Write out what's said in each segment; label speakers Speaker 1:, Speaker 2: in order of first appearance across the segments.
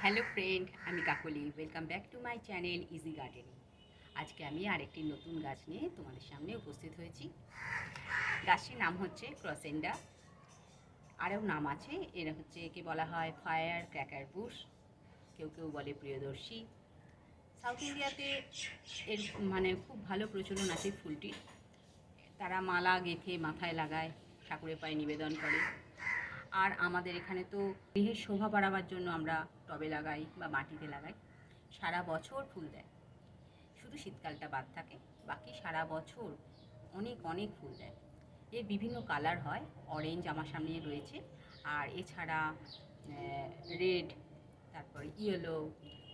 Speaker 1: Hello friend, আমি Kakoli. Welcome back to my channel easy gardening. আজকে আমি আরেকটি নতুন গাছ নিয়ে তোমাদের সামনে উপস্থিত হয়েছি। গাছটির নাম হচ্ছে ক্রসেন্ডা। আরও নাম আছে, এরা হচ্ছে একে বলা হয় ফায়ার ক্র্যাকার বুশ, কেউ কেউ বলে প্রিয়দর্শী। সাউথ ইন্ডিয়াতে এর খুব ভালো প্রচলন আছে ফুলটির। তারা মালা গেঁথে মাথায় লাগায়, ঠাকুরের পায়ে নিবেদন করে। আর আমাদের এখানে তো গৃহের শোভা বাড়াবার জন্য আমরা টবে লাগাই বা মাটিতে লাগাই। সারা বছর ফুল দেয়, শুধু শীতকালটা বাদ থাকে, বাকি সারা বছর অনেক অনেক ফুল দেয়। এর বিভিন্ন কালার হয়, অরেঞ্জ আমার সামনে রয়েছে, আর এছাড়া রেড, তারপর ইয়েলো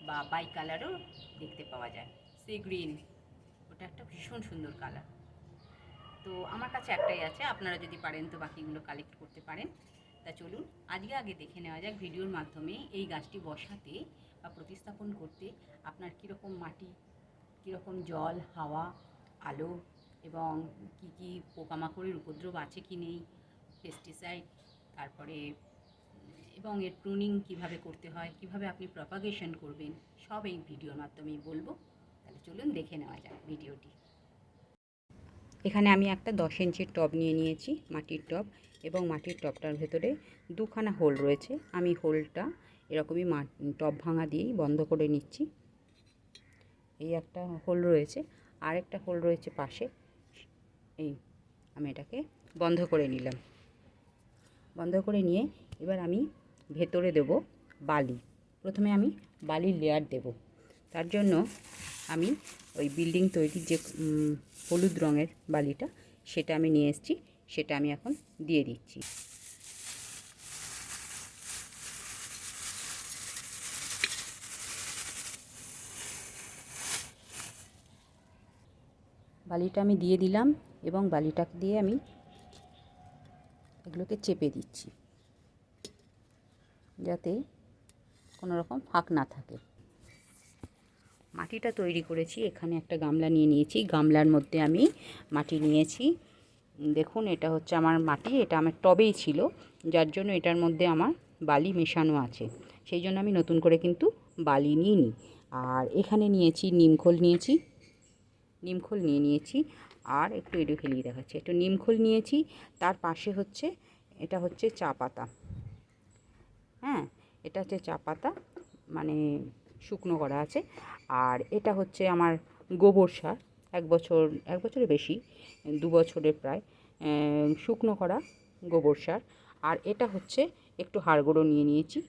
Speaker 1: বা বাই কালারও দেখতে পাওয়া যায়। সি গ্রিন, ওটা একটা ভীষণ সুন্দর কালার। তো আমার কাছে একটাই আছে, আপনারা যদি পারেন তো বাকিগুলো কালেক্ট করতে পারেন। তা চলুন আগে দেখে নেওয়া যাক ভিডিওর মাধ্যমে এই গাছটি বসাতে বা প্রতিস্থাপন করতে আপনার কীরকম মাটি, কীরকম জল, হাওয়া, আলো এবং কি কি পোকামাকড়ের উপদ্রব আছে কি নেই, পেস্টিসাইড, তারপরে এবং এর প্রুনিং কিভাবে করতে হয়, কিভাবে আপনি প্রপাগেশন করবেন, সব এই ভিডিওর মাধ্যমেই বলবো। তাহলে চলুন দেখে নেওয়া যাক ভিডিওটি। এখানে আমি একটা 10 ইঞ্চির টব নিয়ে নিয়েছি, মাটির টব, এবং মাটির টবটার ভেতরে দুখানা হোল রয়েছে। আমি হোলটা এরকমই টব ভাঙা দিয়েই বন্ধ করে নিচ্ছি। এই একটা হোল রয়েছে, আর একটা হোল রয়েছে পাশে। এই আমি এটাকে বন্ধ করে নিলাম। বন্ধ করে নিয়ে এবার আমি ভেতরে দেব বালি। প্রথমে আমি বালির লেয়ার দেব। তার জন্য আমি ওই বিল্ডিং তৈরির যে হলুদ রঙের বালিটা, সেটা আমি নিয়ে এসেছি, সেটা আমি এখন দিয়ে দিচ্ছি। বালিটা আমি দিয়ে দিলাম এবং বালিটাকে দিয়ে আমি এগুলোকে চেপে দিচ্ছি যাতে কোনো রকম ফাঁক না থাকে। মাটিটা তৈরি করেছি, এখানে একটা গামলা নিয়ে নিয়েছি, গামলার মধ্যে আমি মাটি নিয়েছি। দেখুন, এটা হচ্ছে আমার মাটি, এটা আমার টবেই ছিল, যার জন্য এটার মধ্যে আমার বালি মেশানো আছে। সেই জন্য আমি নতুন করে কিন্তু বালি নিইনি। আর এখানে নিয়েছি নিমখোল নিয়েছি, আর একটু এডু ফেলিয়ে দেখাচ্ছি, একটু নিমখোল নিয়েছি। তার পাশে হচ্ছে, এটা হচ্ছে চা পাতা। হ্যাঁ, এটা হচ্ছে চা পাতা, মানে শুকনো করা আছে। আর এটা হচ্ছে আমার গোবর সার, এক বছরের বেশি, 2 বছরের প্রায় শুকনো করা গোবর সার। আর এটা হচ্ছে একটু হাড় গুঁড়ো নিয়ে নিয়েছি।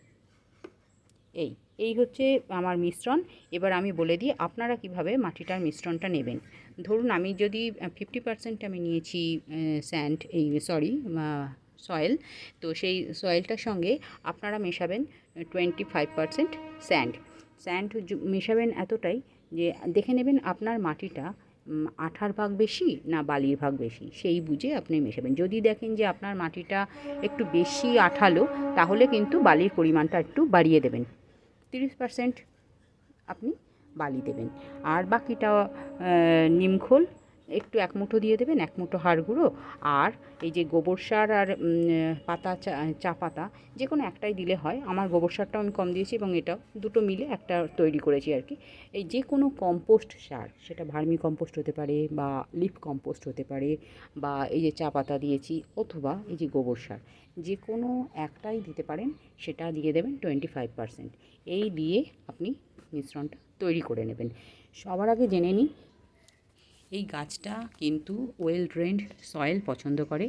Speaker 1: এই হচ্ছে আমার মিশ্রণ। এবার আমি বলে দিই আপনারা কিভাবে মাটিটার মিশ্রণটা নেবেন। ধরুন আমি যদি 50% আমি নিয়েছি সয়েল, তো সেই সয়েলটার সঙ্গে আপনারা মেশাবেন 25% স্যান্ড মেশাবেন এতটাই যে দেখে নেবেন আপনার মাটিটা আঠার ভাগ বেশি না বালির ভাগ বেশি, সেই বুঝে আপনি মেশাবেন। যদি দেখেন যে আপনার মাটিটা একটু বেশি আঠালো, তাহলে কিন্তু বালির পরিমাণটা একটু বাড়িয়ে দেবেন। 30% আপনি বালি দেবেন, আর বাকিটা নিমখোল একটু 1 মুঠো দিয়ে দেবেন, 1 মুঠো হাড় গুঁড়ো, আর এই যে গোবর সার আর চা পাতা যে কোনো একটাই দিলে হয়। আমার গোবর সারটাও আমি কম দিয়েছি এবং এটাও, দুটো মিলে একটা তৈরি করেছি আর কি। এই যে কোনো কম্পোস্ট সার, সেটা ভার্মি কম্পোস্ট হতে পারে বা লিফ কম্পোস্ট হতে পারে, বা এই যে চা পাতা দিয়েছি, অথবা এই যে গোবর সার, যে কোনো একটাই দিতে পারেন, সেটা দিয়ে দেবেন 25%। এই দিয়ে আপনি মিশ্রণটা তৈরি করে নেবেন। সবার আগে জেনে নিই, এই গাছটা কিন্তু ওয়েল ড্রেনড সয়েল পছন্দ করে,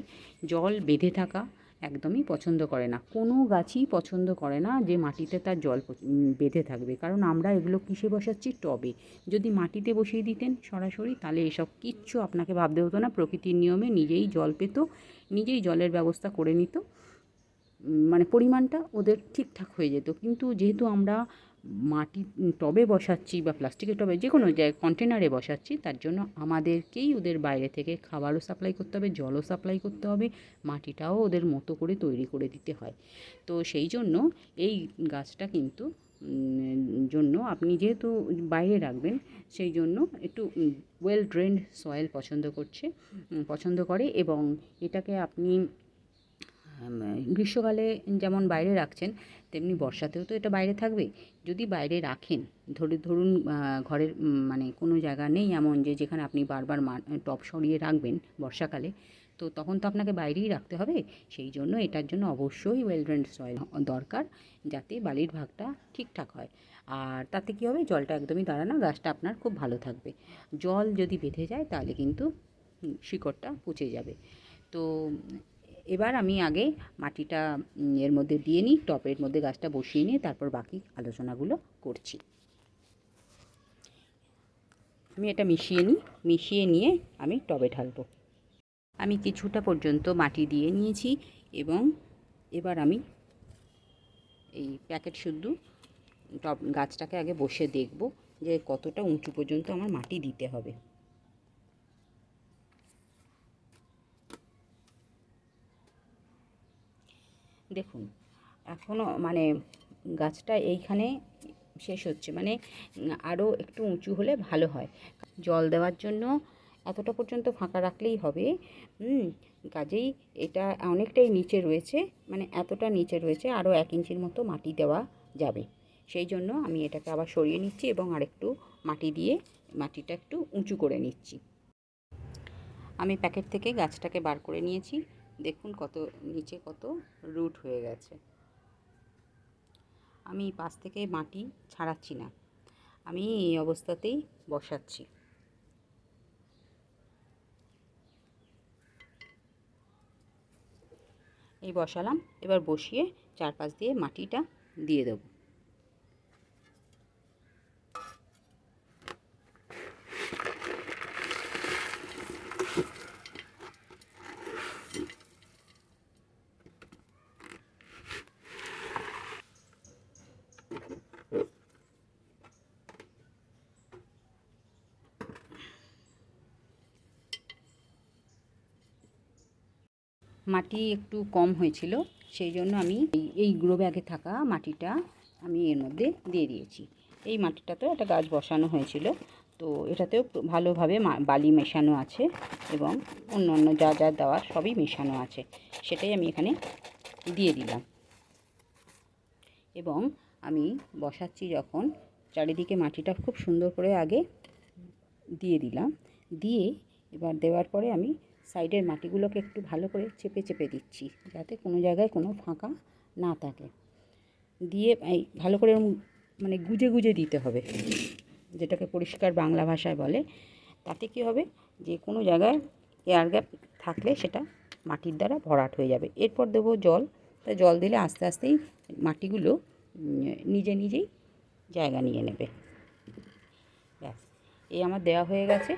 Speaker 1: জল বেঁধে থাকা একদমই পছন্দ করে না। কোনো গাছই পছন্দ করে না যে মাটিতে তার জল বেঁধে থাকবে, কারণ আমরা এগুলো কিসে বসাচ্ছি? টবে। যদি মাটিতে বসিয়ে দিতেন সরাসরি, তাহলে এসব কিচ্ছু আপনাকে ভাবতে হতো না। প্রকৃতির নিয়মে নিজেই জল পেত, নিজেই জলের ব্যবস্থা করে নিত, পরিমাণটা ওদের ঠিকঠাক হয়ে যেত। কিন্তু যেহেতু আমরা মাটি টবে বসাচ্ছি বা প্লাস্টিকের টবে, যে কোনো জায়গায় কন্টেনারে বসাচ্ছি, তার জন্য আমাদেরকেই ওদের বাইরে থেকে খাবারও সাপ্লাই করতে হবে, জলও সাপ্লাই করতে হবে, মাটিটাও ওদের মতো করে তৈরি করে দিতে হয়। তো সেই জন্য এই গাছটা কিন্তু জন্য আপনি যেহেতু বাইরে রাখবেন, সেই জন্য একটু ওয়েল ড্রেনড সয়েল পছন্দ করে। এবং এটাকে আপনি গ্রীষ্মকালে যেমন বাইরে রাখছেন, তেমনি বর্ষাতেও তো এটা বাইরে থাকবে। যদি বাইরে রাখেন, ধরুন ঘরের মানে কোনো জায়গা নেই এমন যে যেখানে আপনি বারবার টব সরিয়ে রাখবেন বর্ষাকালে, তো তখন তো আপনাকে বাইরেই রাখতে হবে। সেই জন্য এটার জন্য অবশ্যই ওয়েল ড্রেন্ড সয়েল দরকার, যাতে বালির ভাগটা ঠিকঠাক হয়। আর তাতে কী হবে, জলটা একদমই দাঁড়ায় না, গাছটা আপনার খুব ভালো থাকবে। জল যদি বেঁধে যায় তাহলে কিন্তু শিকড়টা পচে যাবে। তো এবার আমি আগে মাটিটা এর মধ্যে দিয়ে নিই, টবের মধ্যে গাছটা বসিয়ে নিয়ে তারপর বাকি আলোচনাগুলো করছি। আমি এটা মিশিয়ে নিয়ে আমি টবে ঢালবো। আমি কিছুটা পর্যন্ত মাটি দিয়ে নিয়েছি এবং এবার আমি এই প্যাকেট শুদ্ধ টব গাছটাকে আগে বসে দেখব যে কতটা উঁচু পর্যন্ত আমার মাটি দিতে হবে। দেখুন, এখনও মানে গাছটা এইখানে শেষ হচ্ছে, মানে আরও একটু উঁচু হলে ভালো হয়। জল দেওয়ার জন্য এতটা পর্যন্ত ফাঁকা রাখলেই হবে। কাজেই এটা অনেকটাই নিচে রয়েছে, মানে এতটা নিচে রয়েছে, আরও 1 ইঞ্চির মতো মাটি দেওয়া যাবে। সেই জন্য আমি এটাকে আবার সরিয়ে নিচ্ছি এবং আরেকটু মাটি দিয়ে মাটিটা একটু উঁচু করে নিচ্ছি। আমি প্যাকেট থেকে গাছটাকে বার করে নিয়েছি। দেখুন কত নিচে কত রুট হয়ে গেছে। আমি পাশ থেকে মাটি ছাড়াচ্ছি না, আমি এই অবস্থাতেই বসাচ্ছি। এই বসালাম, এবার বসিয়ে চারপাশ দিয়ে মাটিটা দিয়ে দেবো। মাটি একটু কম হয়েছিল, সেই জন্য আমি এই গ্রো ব্যাগে থাকা মাটিটা আমি এর মধ্যে দিয়ে দিয়েছি। এই মাটিটাতেও একটা গাছ বসানো হয়েছিল, তো এটাতেও ভালোভাবে বালি মেশানো আছে এবং অন্য যা যা দেওয়ার সবই মেশানো আছে, সেটাই আমি এখানে দিয়ে দিলাম। এবং আমি বসাচ্ছি যখন, চারিদিকে মাটিটা খুব সুন্দর করে আগে দিয়ে দিলাম। দিয়ে এবার দেওয়ার পরে আমি সাইডের মাটিগুলোকে একটু ভালো করে চেপে চেপে দিচ্ছি, যাতে কোনো জায়গায় কোনো ফাঁকা না থাকে। দিয়ে এই ভালো করে মানে গুজে গুজে দিতে হবে, যেটাকে পরিষ্কার বাংলা ভাষায় বলে। তাতে কী হবে, যে কোনো জায়গায় এয়ার গ্যাপ থাকলে সেটা মাটির দ্বারা ভরাট হয়ে যাবে। এরপর দেবো জল। তা জল দিলে আস্তে আস্তেই মাটিগুলো নিজে নিজেই জায়গা নিয়ে নেবে। ব্যাস, এই আমার দেওয়া হয়ে গেছে।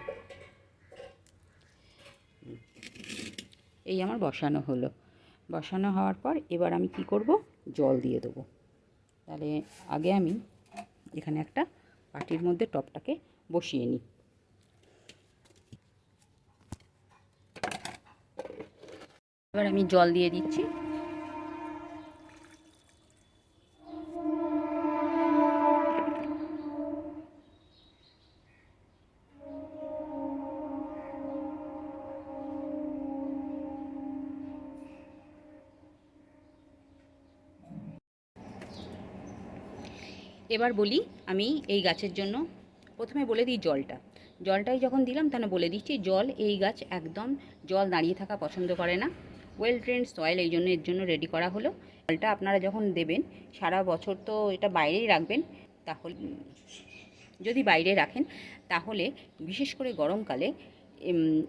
Speaker 1: এই আমার বসানো হলো। বসানো হওয়ার পর এবার আমি কি করব, জল দিয়ে দেবো। তাহলে আগে আমি এখানে একটা বাটির মধ্যে টবটাকে বসিয়ে নিই। এবার আমি জল দিয়ে দিচ্ছি। এবার বলি আমি এই গাছের জন্য প্রথমে বলে দিই জলটাই যখন দিলাম তাহলে বলে দিচ্ছি, জল এই গাছ একদম জল দাঁড়িয়ে থাকা পছন্দ করে না। ওয়েল ড্রেন্ড সয়েল এই জন্য এর জন্য রেডি করা হলো। জলটা আপনারা যখন দেবেন সারা বছর তো এটা বাইরেই রাখবেন, তাহলে যদি বাইরে রাখেন তাহলে বিশেষ করে গরমকালে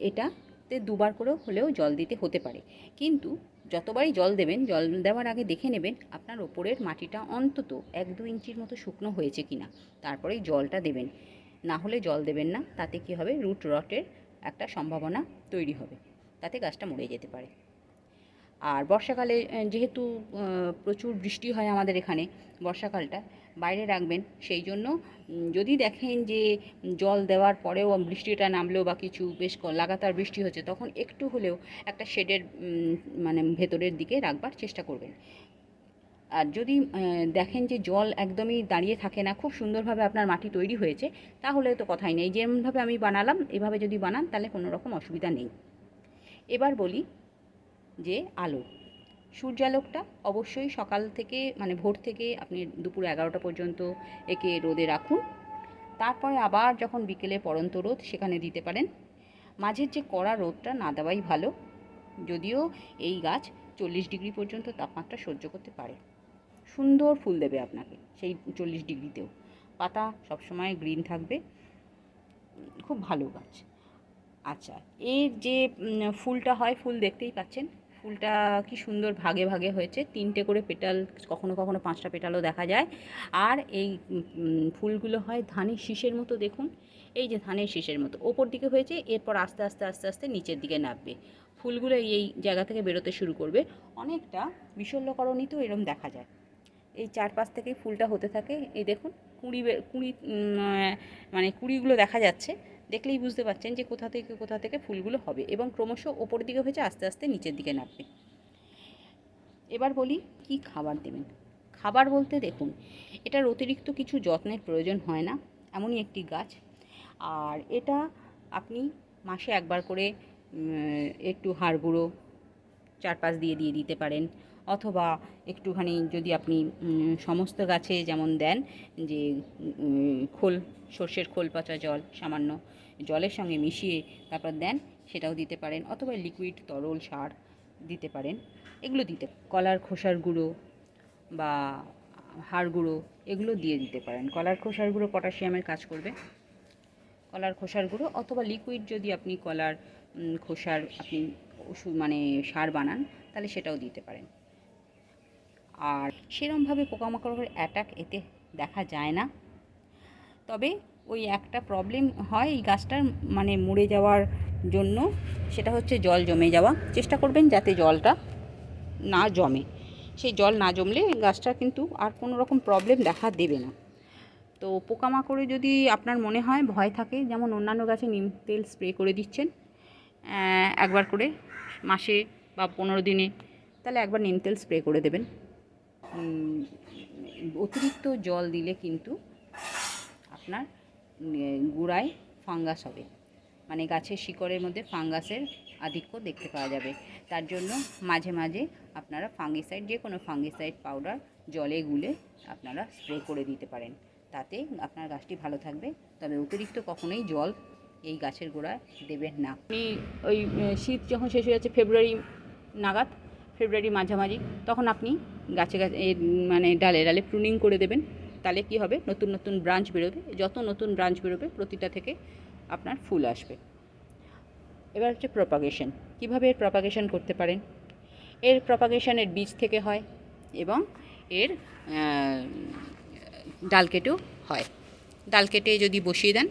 Speaker 1: এটাতে দুবার করেও হলেও জল দিতে হতে পারে। কিন্তু যতবারই জল দেবেন, জল দেওয়ার আগে দেখে নেবেন আপনার ওপরের মাটিটা অন্তত 1-2 ইঞ্চির মতো শুকনো হয়েছে কিনা, তারপরেই জলটা দেবেন। না হলে জল দেবেন না, তাতে কি হবে, রুট রটের একটা সম্ভাবনা তৈরি হবে, তাতে গাছটা মরে যেতে পারে। আর বর্ষাকালে যেহেতু প্রচুর বৃষ্টি হয় আমাদের এখানে, বর্ষাকালটা বাইরে রাখবেন। সেই জন্য যদি দেখেন যে জল দেওয়ার পরেও বৃষ্টিটা নামলেও বা কিছু বেশ লাগাতার বৃষ্টি হচ্ছে, তখন একটু হলেও একটা শেডের মানে ভেতরের দিকে রাখবার চেষ্টা করবেন। আর যদি দেখেন যে জল একদমই দাঁড়িয়ে থাকে না, খুব সুন্দরভাবে আপনার মাটি তৈরি হয়েছে, তাহলে তো কথাই নেই। যেমনভাবে আমি বানালাম এভাবে যদি বানান তাহলে কোনো রকম অসুবিধা নেই। এবার বলি যে সূর্যালোকটা অবশ্যই সকাল থেকে মানে ভোর থেকে আপনি দুপুর 11টা পর্যন্ত একে রোদে রাখুন। তারপরে আবার যখন বিকেলে পড়ন্ত রোদ সেখানে দিতে পারেন। মাঝের যে কড়া রোদটা না দেওয়াই ভালো, যদিও এই গাছ 40 ডিগ্রি পর্যন্ত তাপমাত্রা সহ্য করতে পারে। সুন্দর ফুল দেবে আপনাকে সেই 40 ডিগ্রিতেও। পাতা সবসময় গ্রিন থাকবে, খুব ভালো গাছ। আচ্ছা, এর যে ফুলটা হয়, ফুল দেখতেই পাচ্ছেন, ফুলটা কি সুন্দর ভাগে ভাগে হয়েছে, 3টে করে পেটাল, কখনো কখনো 5টা পেটালও দেখা যায়। আর এই ফুলগুলো হয় ধানের শীষের মতো, দেখুন এই যে ধানের শীষের মতো ওপর দিকে হয়েছে, এরপর আস্তে আস্তে আস্তে আস্তে নিচের দিকে নামবে। ফুলগুলো এই জায়গা থেকে বেরোতে শুরু করবে, অনেকটা বিশল্যকরণীতেও এরম দেখা যায়। এই চারপাশ থেকেই ফুলটা হতে থাকে। এই দেখুন কুঁড়ি মানে কুঁড়িগুলো দেখা যাচ্ছে, দেখলেই বুঝতে পারছেন যে কোথা থেকে ফুলগুলো হবে, এবং ক্রমশ ওপর দিকে হয়েছে আস্তে আস্তে নিচের দিকে নামবে। এবার বলি কি খাবার দেবেন। খাবার বলতে দেখুন, এটার অতিরিক্ত কিছু যত্নের প্রয়োজন হয় না, এমনই একটি গাছ। আর এটা আপনি মাসে একবার করে একটু হাড় গুঁড়ো চারপাশ দিয়ে দিতে পারেন, অথবা একটুখানি যদি আপনি সমস্ত গাছে যেমন দেন যে সর্ষের খোল পচা জল সামান্য জলের সঙ্গে মিশিয়ে তারপর দেন, সেটাও দিতে পারেন, অথবা লিকুইড তরল সার দিতে পারেন। এগুলো কলার খোসার গুঁড়ো বা হাড় গুঁড়ো এগুলো দিয়ে দিতে পারেন। কলার খোসার গুঁড়ো পটাশিয়ামের কাজ করবে, কলার খোসার গুঁড়ো, অথবা লিকুইড যদি আপনি কলার খোসার আপনি মানে সার বানান তাহলে সেটাও দিতে পারেন। আর সেরমভাবে পোকামাকড়ের অ্যাটাক এতে দেখা যায় না, তবে ওই একটা প্রবলেম হয় এই গাছটার মানে মরে যাওয়ার জন্য, সেটা হচ্ছে জল জমে যাওয়া। চেষ্টা করবেন যাতে জলটা না জমে, সেই জল না জমলে গাছটা কিন্তু আর কোনো রকম প্রবলেম দেখা দেবে না। তো পোকামাকড়ে যদি আপনার মনে হয় ভয় থাকে, যেমন অন্যান্য গাছে নিম তেল স্প্রে করে দিচ্ছেন একবার করে মাসে বা 15 দিনে, তাহলে একবার নিম তেল স্প্রে করে দেবেন। অতিরিক্ত জল দিলে কিন্তু আপনার গোড়ায় ফাঙ্গাস হবে, মানে গাছের শিকড়ের মধ্যে ফাঙ্গাসের আধিক্য দেখতে পাওয়া যাবে। তার জন্য মাঝে মাঝে আপনারা ফাঙ্গিসাইড, যে কোনো ফাঙ্গিসাইড পাউডার জলে গুলে আপনারা স্প্রে করে দিতে পারেন, তাতে আপনার গাছটি ভালো থাকবে। তবে অতিরিক্ত কখনোই জল এই গাছের গোড়ায় দেবেন না। আপনি ওই শীত যখন শেষ হয়ে যাচ্ছে ফেব্রুয়ারি নাগাদ, ফেব্রুয়ারি মাঝামাঝি, তখন আপনি গাছে মানে ডালে ডালে প্রুনিং করে দেবেন। তাহলে কি হবে, নতুন নতুন ব্রাঞ্চ বেরোবে, যত নতুন ব্রাঞ্চ বেরোবে প্রতিটা থেকে আপনার ফুল আসবে। এবার হচ্ছে প্রপাগেশন। কীভাবে এর প্রপাগেশন করতে পারেন? এর প্রপাগেশনের বীজ থেকে হয় এবং এর ডাল কেটেও হয়। ডাল কেটে যদি বসিয়ে দেন,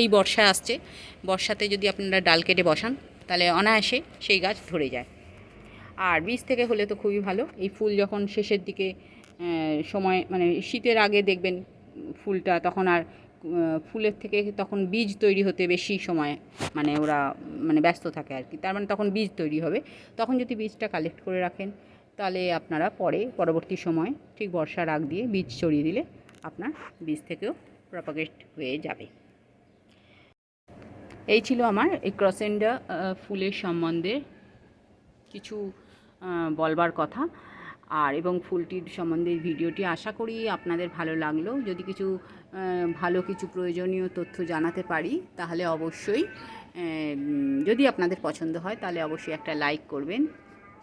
Speaker 1: এই বর্ষা আসছে, বর্ষাতে যদি আপনারা ডাল কেটে বসান তাহলে অনায়াসে সেই গাছ ধরে যায়। আর বীজ থেকে হলে তো খুবই ভালো। এই ফুল যখন শেষের দিকে সময়, মানে শীতের আগে দেখবেন ফুলটা, তখন আর ফুলের থেকে তখন বীজ তৈরি হতে বেশি সময় মানে ওরা মানে ব্যস্ত থাকে আর কি, তার মানে তখন বীজ তৈরি হবে। তখন যদি বীজটা কালেক্ট করে রাখেন তাহলে আপনারা পরবর্তী সময় ঠিক বর্ষার আগ দিয়ে বীজ ছড়িয়ে দিলে আপনার বীজ থেকেও প্রপাগেট হয়ে যাবে। এই ছিল আমার এই ক্রসেন্ডা ফুলের সম্বন্ধে কিছু বলবার কথা, আর এবং ফুলটির সম্বন্ধে ভিডিওটি আশা করি আপনাদের ভালো লাগলো। যদি কিছু ভালো কিছু প্রয়োজনীয় তথ্য জানাতে পারি তাহলে অবশ্যই, যদি আপনাদের পছন্দ হয় তাহলে অবশ্যই একটা লাইক করবেন,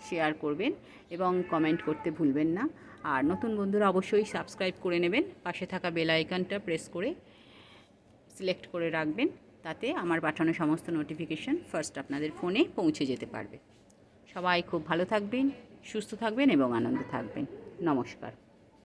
Speaker 1: শেয়ার করবেন এবং কমেন্ট করতে ভুলবেন না। আর নতুন বন্ধুরা অবশ্যই সাবস্ক্রাইব করে নেবেন, পাশে থাকা বেল আইকনটা প্রেস করে সিলেক্ট করে রাখবেন, তাতে আমার পাঠানো সমস্ত নোটিফিকেশান ফার্স্ট আপনাদের ফোনে পৌঁছে যেতে পারবে। সবাই খুব ভালো থাকবেন, সুস্থ থাকবেন এবং আনন্দে থাকবেন। নমস্কার।